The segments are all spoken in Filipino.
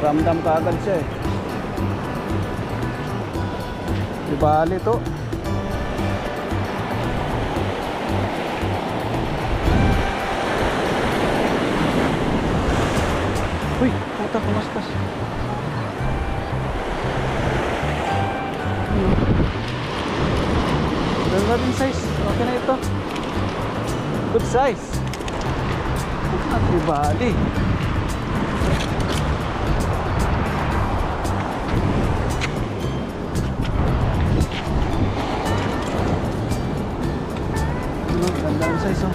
ramdam ka agad siya eh. Di bali to. Uy, puta, pumaspas. Ganda din size. Okay na ito. Good size. Di bali. Ganda ang size oh.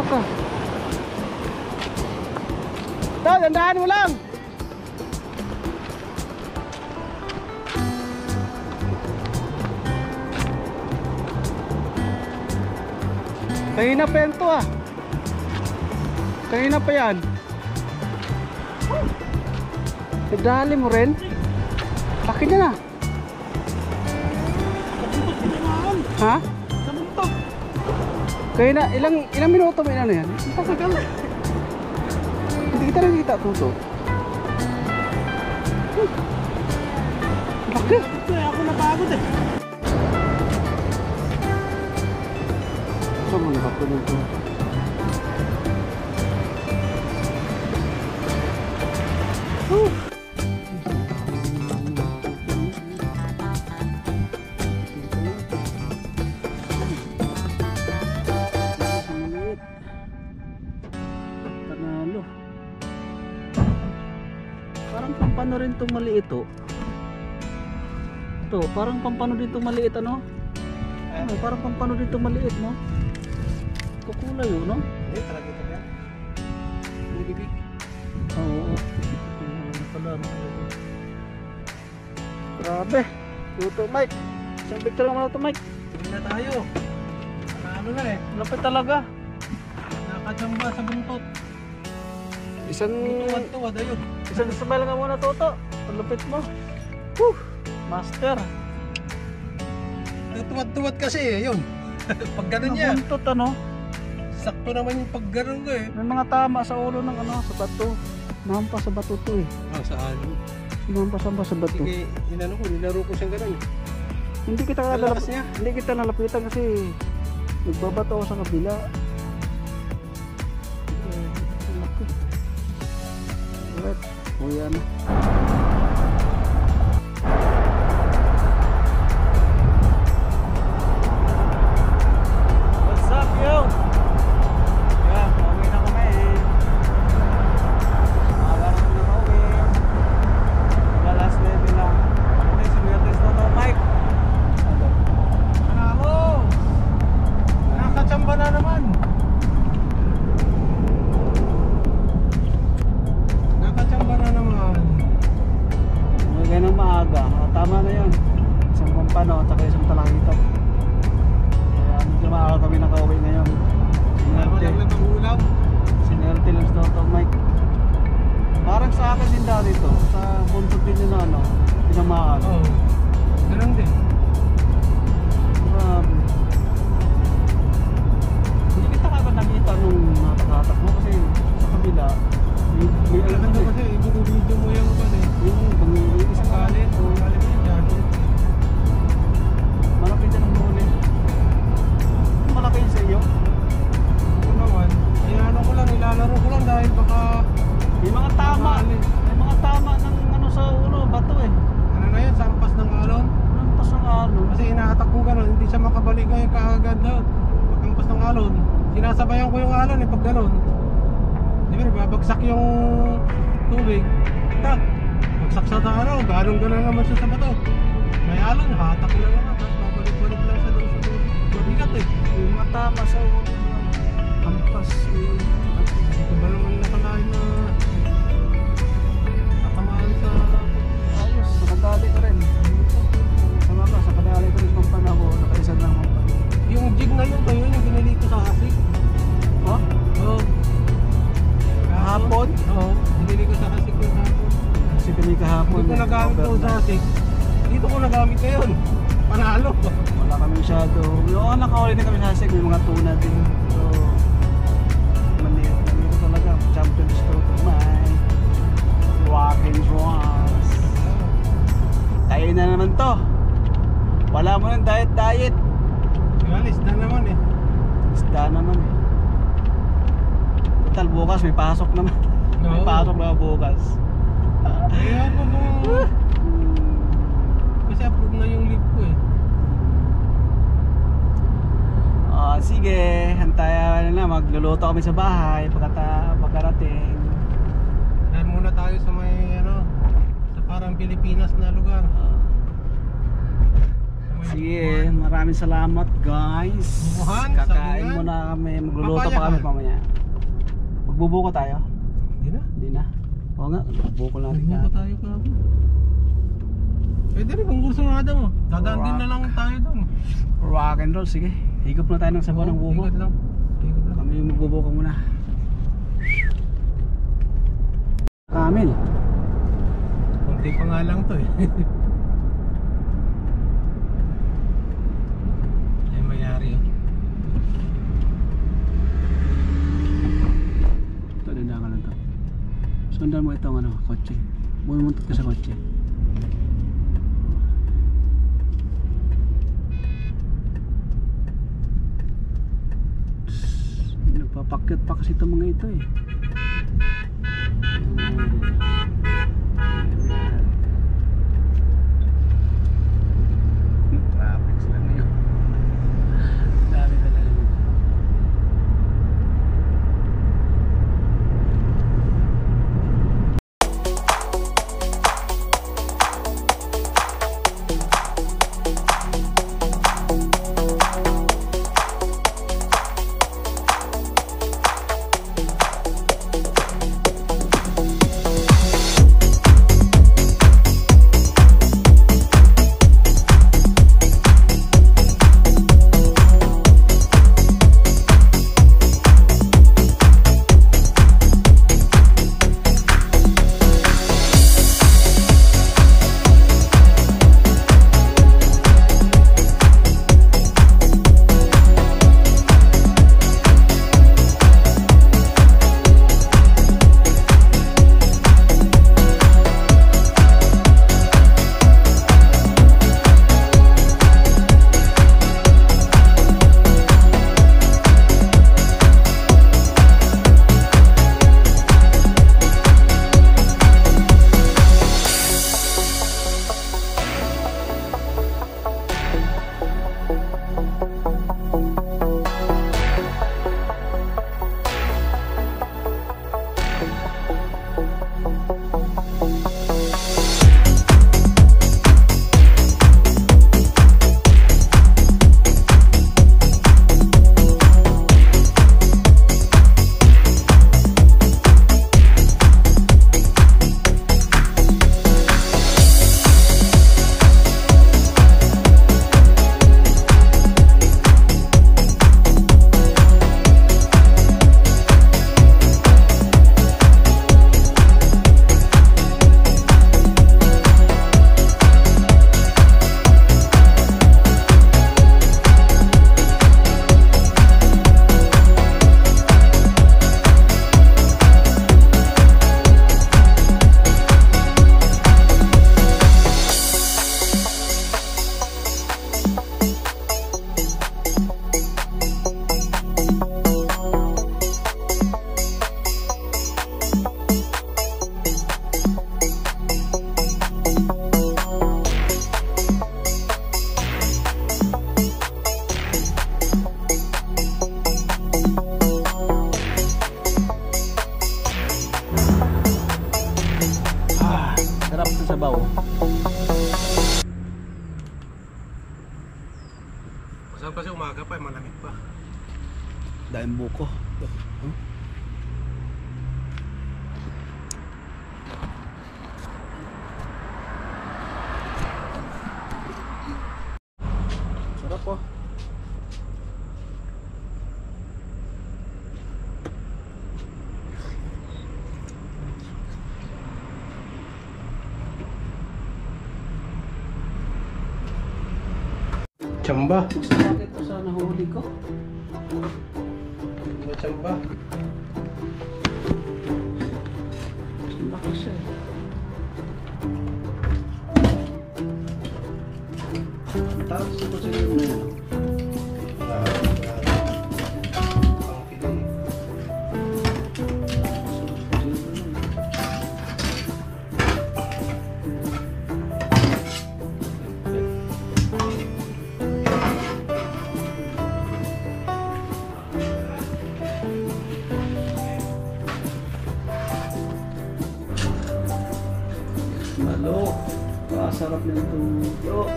Ka. Dandahan mo lang. Kanina pa yan to ah. Kanina pa yan. Nagdali mo rin. Laki niya na. Ha? Kaya na, ilang minuto may ano yan? Tagal. Hindi kita nakikita tuto. Laki. Ako napagod eh. Saan mo napagod nito? Parang pampano rin itong maliit oh. Ito, parang pampano din itong maliit ano? Ano, parang pampano din itong maliit no? Kukulay yun no? Eh, talaga ito yan. Bibig. Oo. Grabe. Tuto Mike. Isang picture naman ito Mike. Sige na tayo. Ano na eh. Lapit talaga. Nakachamba sa buntot. Isang tuwad ayun. Isang smile nga muna Toto. Palupit mo. Woo! Master. Tuwad kasi eh, yun. Pag ganun niya. Buntot ano? Sakto naman yung pag ganun ko eh. May mga tama sa ulo ng ano, sa bato. Nampas sa bato to eh. Ah, saan? Nampas sa bato. Sige, inano ko, nilaro ko siyang ganun. Hindi kita nalapitan, hindi kita nalapitan kasi nagbabato ako sa kabila. Alright, o yan. What's up yo? Yeah, pauwi na kami. Maaga na kami pauwi. Last level lang. Ito yung sinuwertes na to, Mike. Ano? Nakachamba na naman. Nakachamba na naman. May ganang maaga. Tama na yun. Isang pampano at isang talakito. Kaya medyo maaga kami nakauwi ngayon. Walang nag-uulaw. Sinerte lang sa to, Mike. Parang sa akin din dati to. Sa buntot din yun na ano. Pinamakan. Oo. Ganun din. Grabe. Hindi kita kagad nakita nung nakatak mo kasi sa kabila may alam Alam ko kasi, i-video mo yung ano eh. yung isang Galit o galit mo yung dyan. malapit na ng muli. Malaki yun sa iyo. Ito naman, ano ko lang, nilalaro ko lang dahil baka May mga tama. May mga tama ng ano sa ulo, bato eh. ano na yun, sampas ng alon. Lampas ng alon. Kasi inaatak ko gano'n, hindi siya makabalik ngayon kaagad doon. Pagkampas ng alon, sinasabayan ko yung alon eh pag gano'n. Di ba, babagsak yung tubig. Tak! Bagsak sa ano, gano'n naman siya sa bato. may alon, hatak na naman. Tapos babalik-balik lang sa doon sa dulo. Mabigat eh. Yung matama sa hampas. Ito ba naman nakalain na tatamaan sa... Ayos, nakadali ko rin. Sama ka, sa kadali ko rin mampan ako. Nakaisan lang mampan. Yung jig na yun ba yun, yung binili ko sa Hasik? Oh? Oo. Kahapon? Oo, binili ko sa Hasik yung hapon. Kasi kami kahapon. Hindi ko nagamit ko sa Hasik. Dito ko nagamit ngayon. Panalo. Wala kami masyado. Yung nakahuli din kami sa Hasik, may mga tuna din. So, maliit talaga. Champions to my rock and rolls. Tayo na naman to. Wala mo ng diet. Yan, isda naman eh. Isda naman eh. Total bukas may pasok naman. May Oo. pasok na bukas. Kaya ako nung... Kasi approve na yung leave ko eh. Sige, hantayan na magluluto kami sa bahay pagkarating. Dahil muna tayo sa may ano, sa parang Pilipinas na lugar. Sa may Sige, Bukuhan. maraming salamat guys. Bukuhan, Kakain Sabungan. muna kami, magluluto Papaya pa kami ka? mamaya. Magbubuko tayo? Hindi na. Hindi na. Oo nga, magbubuko natin Nagbuko tayo ka. Pwede rin kung gusto nga mo. Dadaan din na lang tayo doon. Rock and roll, sige. Higop na tayo ng sabaw ng buko. Higop lang. Higop lang. Kami magbubuko muna. Kamil. Kunti pa nga lang to eh. Ay mayari oh. Ito, dandakan lang to. Sundan mo itong ano, kotse. Bumuntot ka sa kotse. Nagpapakyat pa kasi itong mga ito eh. Traffic sila ngayon. Dami talaga nito. Dahil buko. Sarap po. Chamba. Bakit ito sa nahuli ko? Chamba. Laki siya eh. Tapos ito sa iyo na yan. Malo, sarap nito. Yo.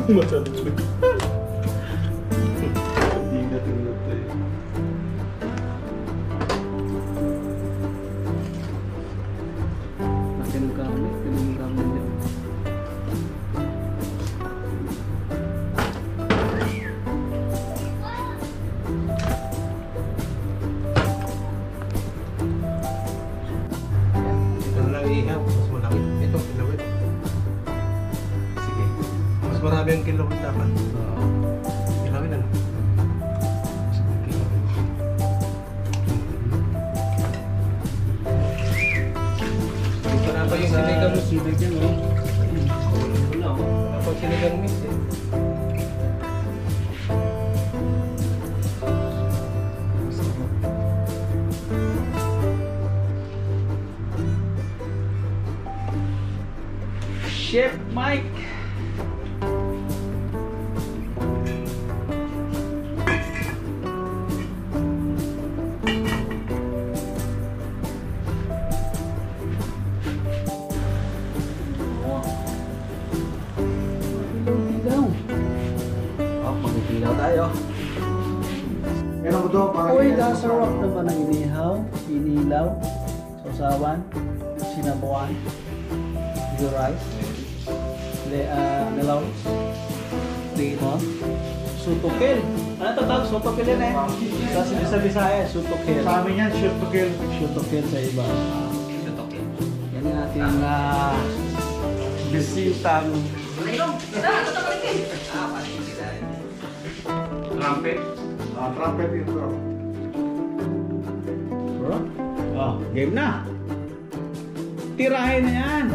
Masarap siya. Hindi na tingnan tayo. Makinig kami din. Ihaw, mas malaki. Ito, kilawin. Sige. Mas marami ang kilawin dapat. Kilawin ano? Ito na pa yung sinigang mo. Sinigang mo. Wala pa yung sinigang mix eh. Chef Mike. Mag-ilaw tayo. Uy, sarap naman ang inilaw, sausawan, sinabuan, your rice. Nelaw, limon, sutukil. Ano ito tawag? Sutukil yan eh. Sa Bisaya, sutukil. Sa amin yan, sutukil. Sutukil sa iba. Yan ang ating bisitang Trumpet. Trumpet ito. bro. Oh, game na. Tirahin na yan.